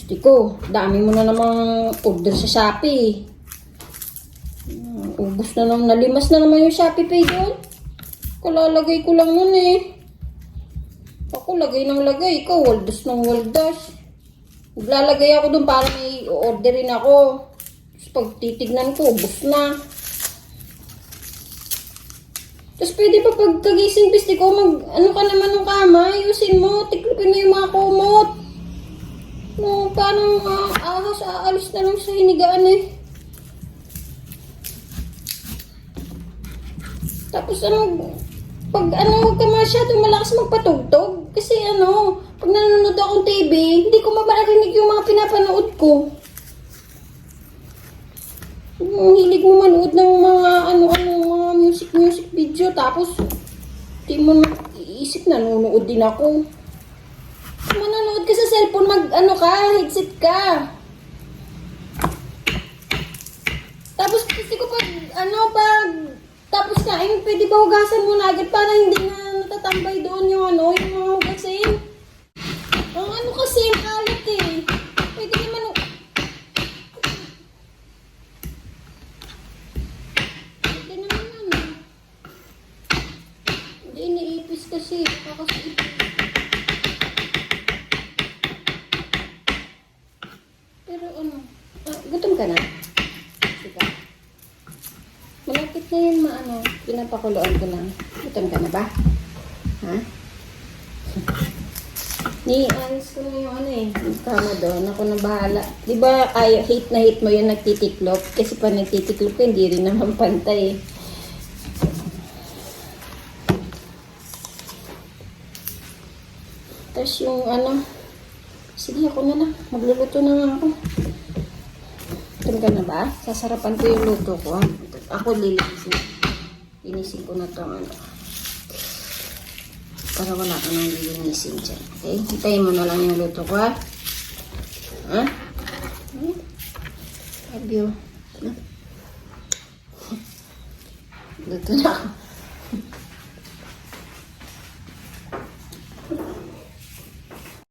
Gusto ko, dami mo na namang order sa Shopee. Ubus na naman, nalimas na naman yung Shopee Pay doon. Kalalagay ko lang nun eh. Ako lagay ng lagay, ikaw waldas ng waldas. Maglalagay ako doon para may orderin ako. Tapos pag titignan ko, ubus na. Tapos pwede pa pagkagising piste ko, ano ka naman ng kama, ayusin mo, tiklopin mo yung mga kumot. No, parang ahas, aalis na lang sa hinigaan eh. Tapos pag huwag ka masyadong malakas magpatugtog. Kasi pag nanonood akong TV, hindi ko mabarinig yung mga pinapanood ko. Hilig mo manood ng mga mga music video. Tapos, di mo iisip, nanonood din ako. Manonood ka sa cellphone, headset ka. Tapos, kasi ko tapos kain, pwede ba hugasan mo na agad para hindi na natatambay doon yung yung mga hugasin? Ang kasi, ang kalat eh. Pwede naman Pwede naman yun. Hindi, iniipis kasi. Pero gutom ka na? Diba? Malapit na yun pinapakuluan ko lang. Gutom ka na ba? Ha? Ni-anis ko na yung yung kama doon. Ako na bahala. Diba, hate na hate mo yung nagtitiklop? Kasi pa nagtitiklop ka, hindi rin naman pantay. Tapos yung sige, ako na lang. Magluluto na nga ako. Gutom ka na ba? Sasarapan ko yung luto ko. Ako lilinisin. Linisin ko na ito para wala ka nang lilinisin dyan. Okay? Hintayin mo na lang yung luto ko, ha? Ha? Love you. Luto na ako.